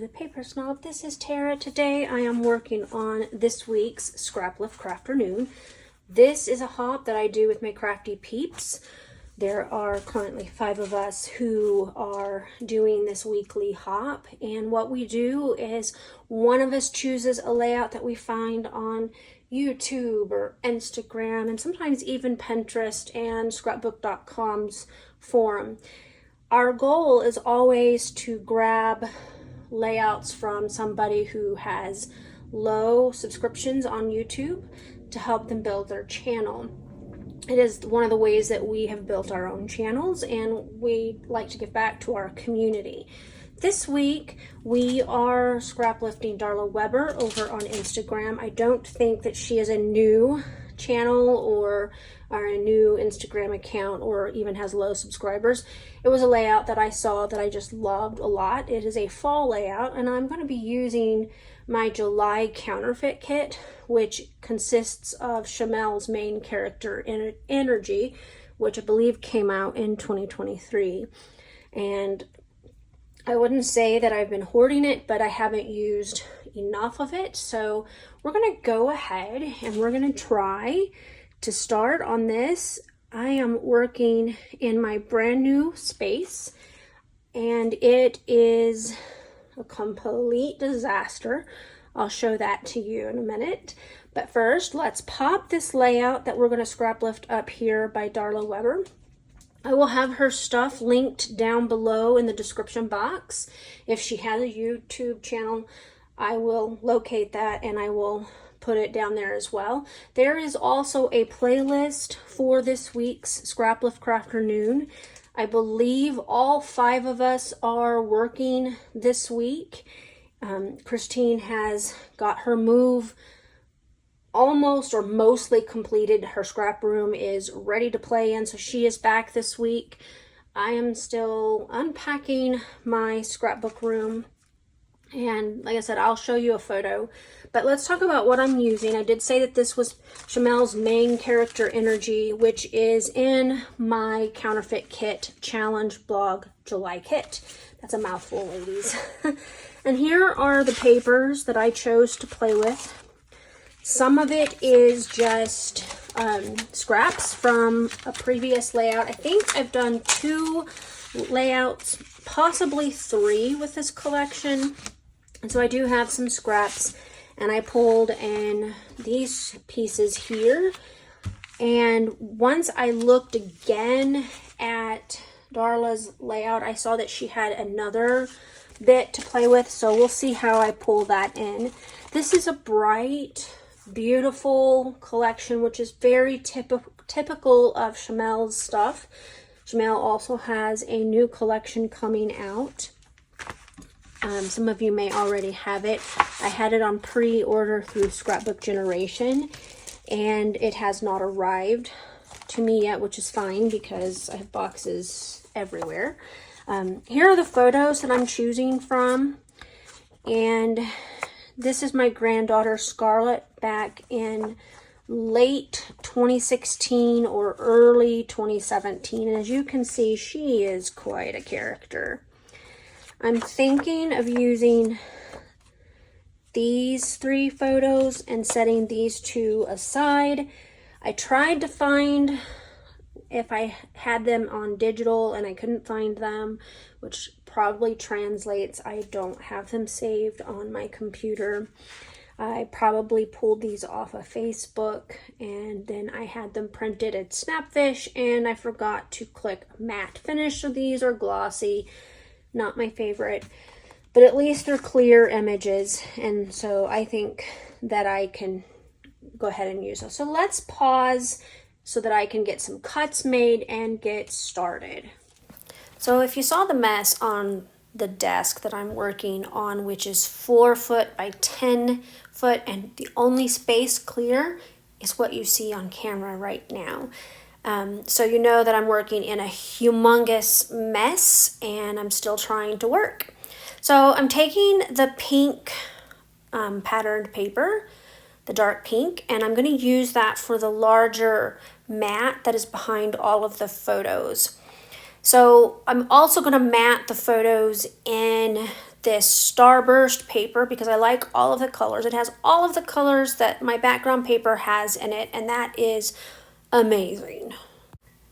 the Paper Snob. This is Tara. Today I am working on this week's Scraplift Crafternoon. This is a hop that I do with my crafty peeps. There are currently 5 of us who are doing this weekly hop, and what we do is one of us chooses a layout that we find on YouTube or Instagram and sometimes even Pinterest and scrapbook.com's forum. Our goal is always to grab layouts from somebody who has low subscriptions on YouTube to help them build their channel. It is one of the ways that we have built our own channels, and we like to give back to our community. This week we are scraplifting Darla Weber over on Instagram. I don't think that she is a new channel or a new Instagram account or even has low subscribers. It was a layout that I saw that I just loved a lot. It is a fall layout, and I'm going to be using my July counterfeit kit, which consists of Chamel's main character Energy, which I believe came out in 2023. And I wouldn't say that I've been hoarding it, but I haven't used enough of it. So we're going to go ahead and we're going to try to start on this. I am working in my brand new space, and it is a complete disaster. I'll show that to you in a minute. But first, let's pop this layout that we're going to scrap lift up here by Darla Weber. I will have her stuff linked down below in the description box. If she has a YouTube channel, I will locate that and I will put it down there as well. There is also a playlist for this week's Scraplift Crafternoon. I believe all 5 of us are working this week. Kristen has got her move almost or mostly completed. Her scrap room is ready to play in, so she is back this week. I am still unpacking my scrapbook room, and like I said, I'll show you a photo. But let's talk about what I'm using. I did say that this was Chamel's main character Energy, which is in my counterfeit kit challenge blog July kit. That's a mouthful, ladies. And here are the papers that I chose to play with. Some of it is just scraps from a previous layout. I think I've done 2 layouts, possibly 3 with this collection. And so I do have some scraps, and I pulled in these pieces here. And once I looked again at Darla's layout, I saw that she had another bit to play with, so we'll see how I pull that in. This is a bright, beautiful collection, which is very typical of Chamel's stuff. Chamel also has a new collection coming out. Some of you may already have it. I had it on pre-order through Scrapbook Generation, and it has not arrived to me yet, which is fine because I have boxes everywhere. Here are the photos that I'm choosing from, and this is my granddaughter Scarlett back in late 2016 or early 2017. And as you can see, she is quite a character. I'm thinking of using these 3 photos and setting these 2 aside. I tried to find if I had them on digital and I couldn't find them, which probably translates I don't have them saved on my computer. I probably pulled these off of Facebook, and then I had them printed at Snapfish, and I forgot to click matte finish, so these are glossy. Not my favorite, but at least they're clear images, and so I think that I can go ahead and use those. So let's pause so that I can get some cuts made and get started. So if you saw the mess on the desk that I'm working on, which is 4 foot by 10 foot, and the only space clear is what you see on camera right now. So you know that I'm working in a humongous mess, and I'm still trying to work. So I'm taking the pink patterned paper, the dark pink, and I'm going to use that for the larger mat that is behind all of the photos. So I'm also going to mat the photos in this Starburst paper because I like all of the colors. It has all of the colors that my background paper has in it, and that is amazing.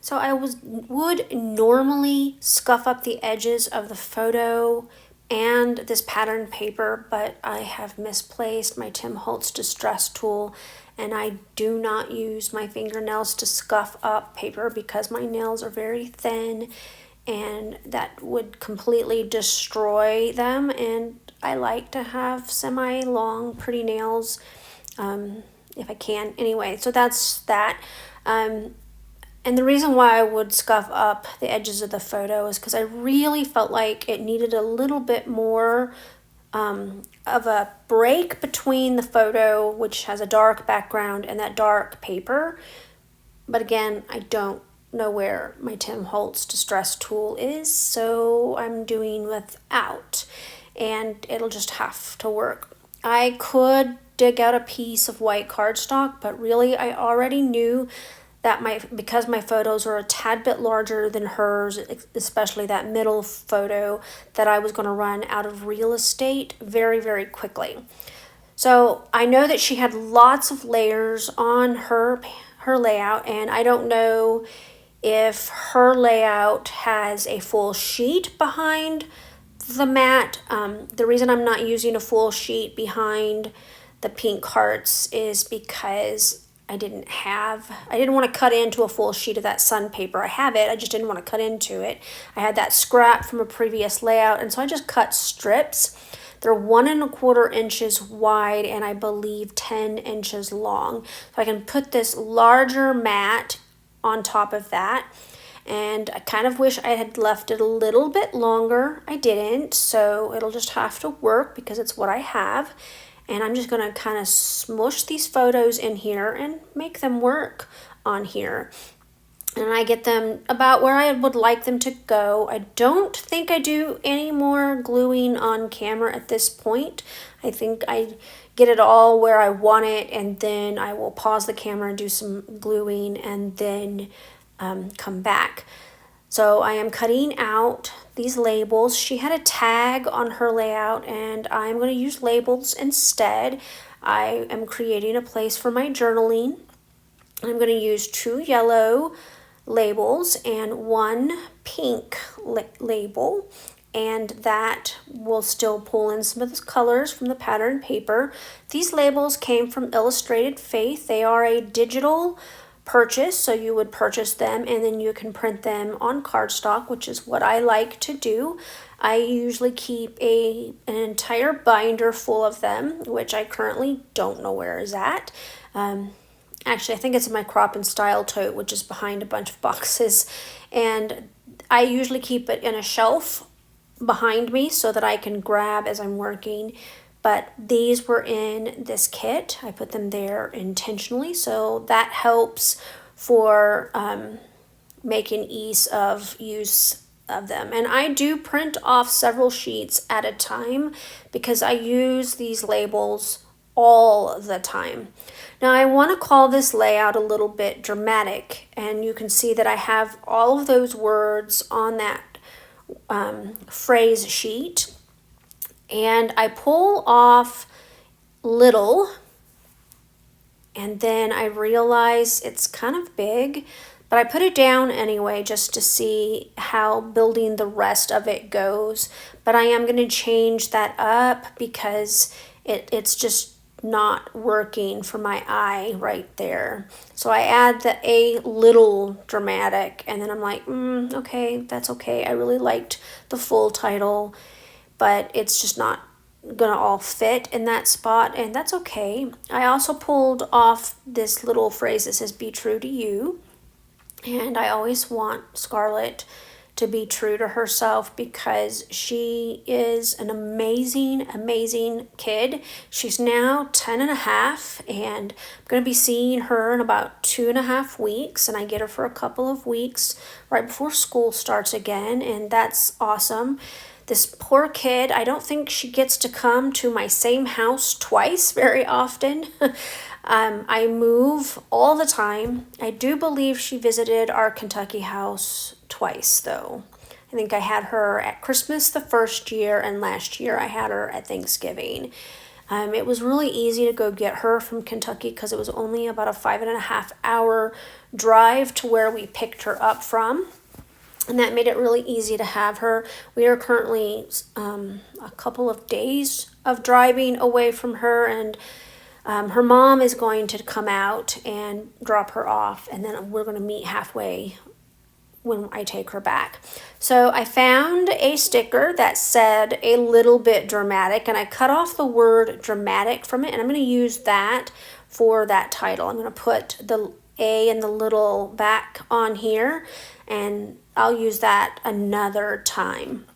So I would normally scuff up the edges of the photo and this pattern paper, but I have misplaced my Tim Holtz Distress tool, and I do not use my fingernails to scuff up paper because my nails are very thin and that would completely destroy them, and I like to have semi-long pretty nails if I can. Anyway, so that's that. And the reason why I would scuff up the edges of the photo is because I really felt like it needed a little bit more of a break between the photo, which has a dark background, and that dark paper. But again, I don't know where my Tim Holtz Distress tool is, so I'm doing without, and it'll just have to work. I could dig out a piece of white cardstock, but really I already knew that because my photos are a tad bit larger than hers, especially that middle photo, that I was going to run out of real estate very, very quickly. So I know that she had lots of layers on her layout, and I don't know if her layout has a full sheet behind the mat. The reason I'm not using a full sheet behind the pink hearts is because I didn't want to cut into a full sheet of that sun paper. I have it, I just didn't want to cut into it. I had that scrap from a previous layout, and so I just cut strips. They're 1¼ inches wide and I believe 10 inches long. So I can put this larger mat on top of that. And I kind of wish I had left it a little bit longer. I didn't, so it'll just have to work because it's what I have. And I'm just going to kind of smush these photos in here and make them work on here. And I get them about where I would like them to go. I don't think I do any more gluing on camera at this point. I think I get it all where I want it, and then I will pause the camera and do some gluing and then come back. So I am cutting out these labels. She had a tag on her layout, and I'm going to use labels instead. I am creating a place for my journaling. I'm going to use 2 yellow labels and 1 pink label, and that will still pull in some of the colors from the pattern paper. These labels came from Illustrated Faith. They are a digital purchase, so you would purchase them and then you can print them on cardstock, which is what I like to do. I usually keep an entire binder full of them, which I currently don't know where is at. Actually, I think it's in my Crop and Style tote, which is behind a bunch of boxes, and I usually keep it in a shelf behind me so that I can grab as I'm working. But these were in this kit. I put them there intentionally, so that helps for making ease of use of them. And I do print off several sheets at a time because I use these labels all the time. Now I want to call this layout a little bit dramatic, and you can see that I have all of those words on that phrase sheet. And I pull off little, and then I realize it's kind of big, but I put it down anyway just to see how building the rest of it goes. But I am going to change that up because it's just not working for my eye right there. So I add the a little dramatic, and then I'm like, okay, that's okay. I really liked the full title, but it's just not gonna all fit in that spot, and that's okay. I also pulled off this little phrase that says be true to you, and I always want Scarlett to be true to herself because she is an amazing kid. She's now 10 and a half, and I'm going to be seeing her in about 2.5 weeks, and I get her for a couple of weeks right before school starts again, and that's awesome. This poor kid, I don't think she gets to come to my same house twice very often. I move all the time. I do believe she visited our Kentucky house twice, though. I think I had her at Christmas the first year, and last year I had her at Thanksgiving. It was really easy to go get her from Kentucky because it was only about a 5.5 hour drive to where we picked her up from. And that made it really easy to have her. We are currently a couple of days of driving away from her, and her mom is going to come out and drop her off, and then we're going to meet halfway when I take her back. So I found a sticker that said a little bit dramatic, and I cut off the word dramatic from it, and I'm going to use that for that title. I'm going to put the A and the little back on here, and I'll use that another time.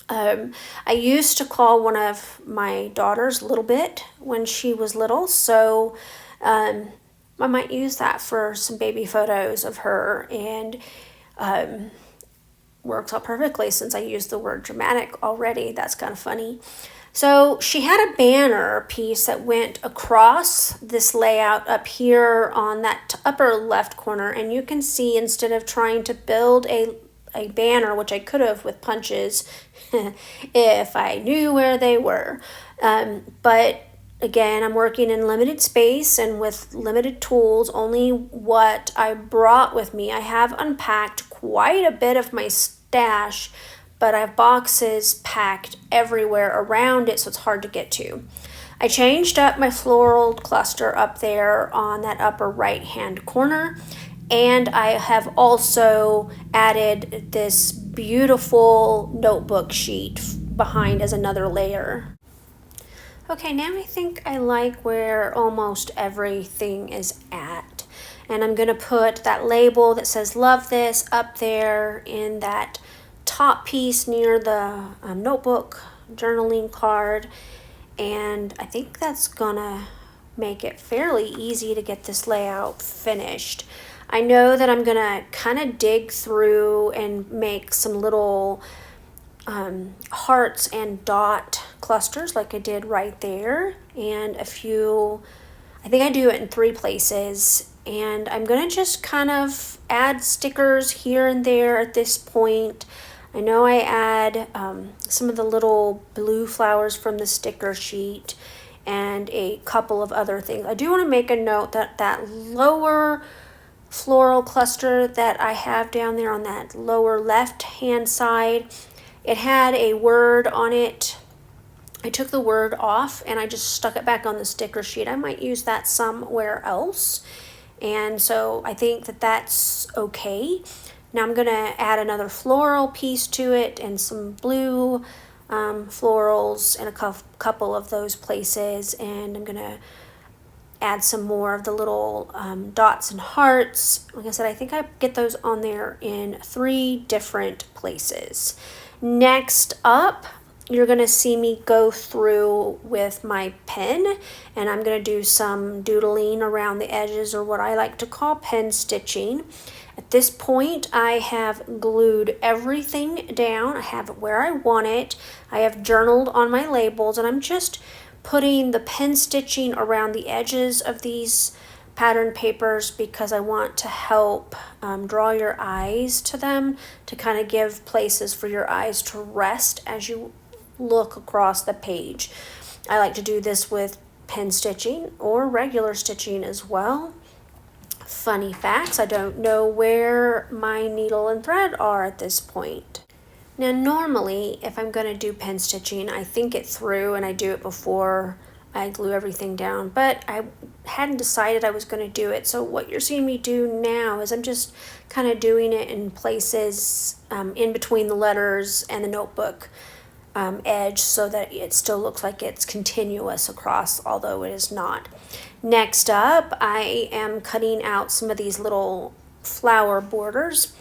I used to call one of my daughters Little Bit when she was little, so I might use that for some baby photos of her, and works out perfectly since I used the word dramatic already. That's kind of funny. So she had a banner piece that went across this layout up here on that upper left corner, and you can see instead of trying to build a banner, which I could have with punches if I knew where they were, but again, I'm working in limited space and with limited tools, only what I brought with me. I have unpacked quite a bit of my stash, but I have boxes packed everywhere around it, so it's hard to get to. I changed up my floral cluster up there on that upper right hand corner, and I have also added this beautiful notebook sheet behind as another layer. Okay, now I think I like where almost everything is at. And I'm going to put that label that says love this up there in that top piece near the notebook journaling card. And I think that's going to make it fairly easy to get this layout finished. I know that I'm going to kind of dig through and make some little hearts and dot clusters like I did right there, and a few, I think I do it in 3 places, and I'm going to just kind of add stickers here and there at this point. I know I add some of the little blue flowers from the sticker sheet and a couple of other things. I do want to make a note that that lower floral cluster that I have down there on that lower left hand side, it had a word on it. I took the word off and I just stuck it back on the sticker sheet. I might use that somewhere else, and so I think that that's okay. Now I'm going to add another floral piece to it and some blue florals in a couple of those places, and I'm going to add some more of the little dots and hearts. Like I said, I think I get those on there in 3 different places. Next up, you're going to see me go through with my pen, and I'm going to do some doodling around the edges, or what I like to call pen stitching. At this point, I have glued everything down. I have it where I want it. I have journaled on my labels, and I'm just putting the pen stitching around the edges of these pattern papers because I want to help draw your eyes to them, to kind of give places for your eyes to rest as you look across the page. I like to do this with pen stitching or regular stitching as well. Funny facts, I don't know where my needle and thread are at this point. Now normally if I'm going to do pen stitching, I think it through and I do it before I glue everything down, but I hadn't decided I was going to do it. So what you're seeing me do now is I'm just kind of doing it in places in between the letters and the notebook edge, so that it still looks like it's continuous across, although it is not. Next up, I am cutting out some of these little flower borders.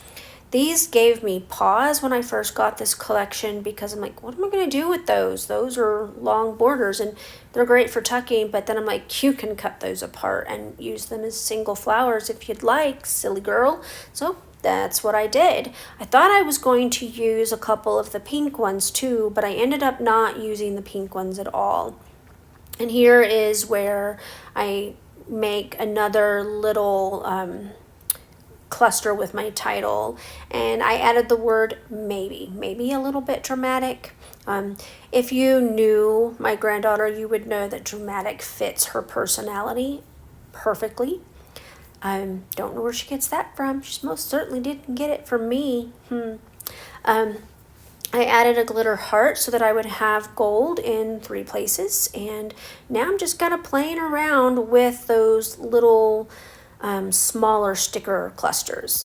These gave me pause when I first got this collection because I'm like, what am I going to do with those? Those are long borders and they're great for tucking, but then I'm like, you can cut those apart and use them as single flowers if you'd like, silly girl. So that's what I did. I thought I was going to use a couple of the pink ones too, but I ended up not using the pink ones at all. And here is where I make another little cluster with my title, and I added the word maybe a little bit dramatic. If you knew my granddaughter, you would know that dramatic fits her personality perfectly. Don't know where she gets that from. She most certainly didn't get it from me. I added a glitter heart so that I would have gold in 3 places, and now I'm just kind of playing around with those little smaller sticker clusters.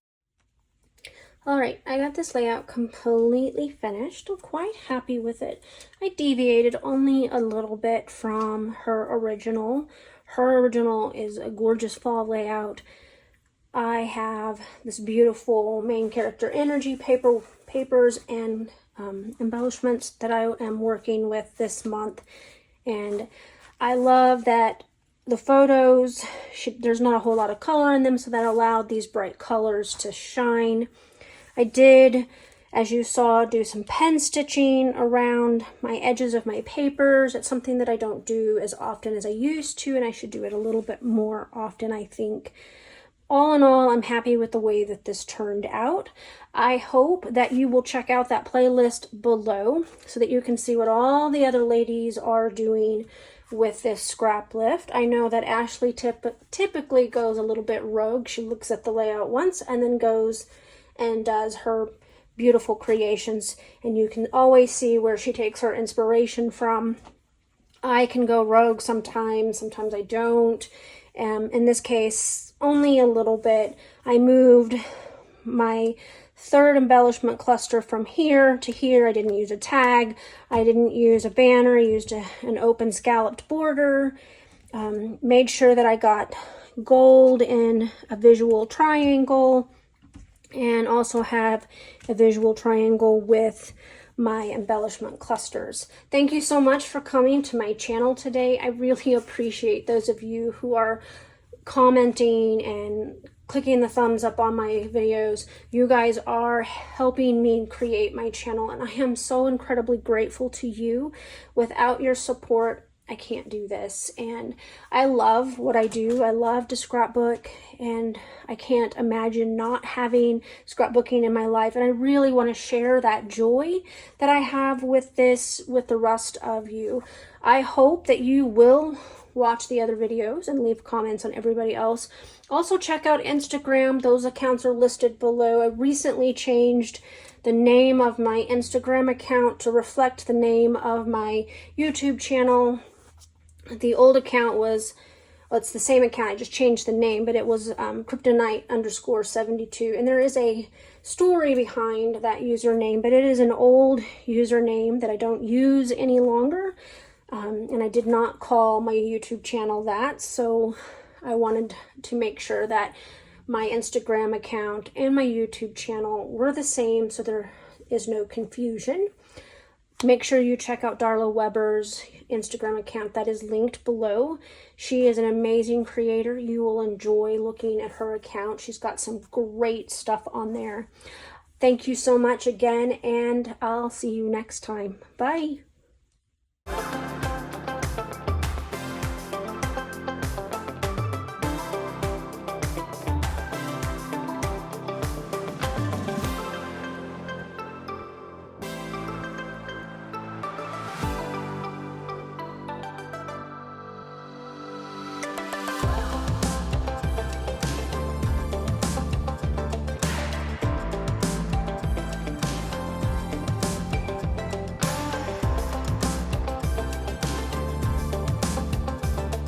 Alright, I got this layout completely finished. I'm quite happy with it. I deviated only a little bit from her original. Her original is a gorgeous fall layout. I have this beautiful main character energy papers and embellishments that I am working with this month, and I love that the photos, there's not a whole lot of color in them, so that allowed these bright colors to shine. I did, as you saw, do some pen stitching around my edges of my papers. It's something that I don't do as often as I used to, and I should do it a little bit more often, I think. All in all, I'm happy with the way that this turned out. I hope that you will check out that playlist below so that you can see what all the other ladies are doing with this scrap lift. I know that Ashley typically goes a little bit rogue. She looks at the layout once and then goes and does her beautiful creations, and you can always see where she takes her inspiration from. I can go rogue sometimes I don't. In this case, only a little bit. I moved my 3rd embellishment cluster from here to here. I didn't use a tag. I didn't use a banner. I used an open scalloped border. Made sure that I got gold in a visual triangle, and also have a visual triangle with my embellishment clusters. Thank you so much for coming to my channel today. I really appreciate those of you who are commenting and clicking the thumbs up on my videos. You guys are helping me create my channel, and I am so incredibly grateful to you. Without your support, I can't do this, and I love what I do. I love to scrapbook, and I can't imagine not having scrapbooking in my life, and I really want to share that joy that I have with this with the rest of you. I hope that you will watch the other videos and leave comments on everybody else. Also check out Instagram. Those accounts are listed below. I recently changed the name of my Instagram account to reflect the name of my YouTube channel. The old account was, well, it's the same account, I just changed the name, but it was kryptonite_72, and there is a story behind that username, but it is an old username that I don't use any longer, and I did not call my YouTube channel that, so I wanted to make sure that my Instagram account and my YouTube channel were the same, so there is no confusion. Make sure you check out Darla Weber's Instagram account that is linked below. She is an amazing creator. You will enjoy looking at her account. She's got some great stuff on there. Thank you so much again, and I'll see you next time. Bye.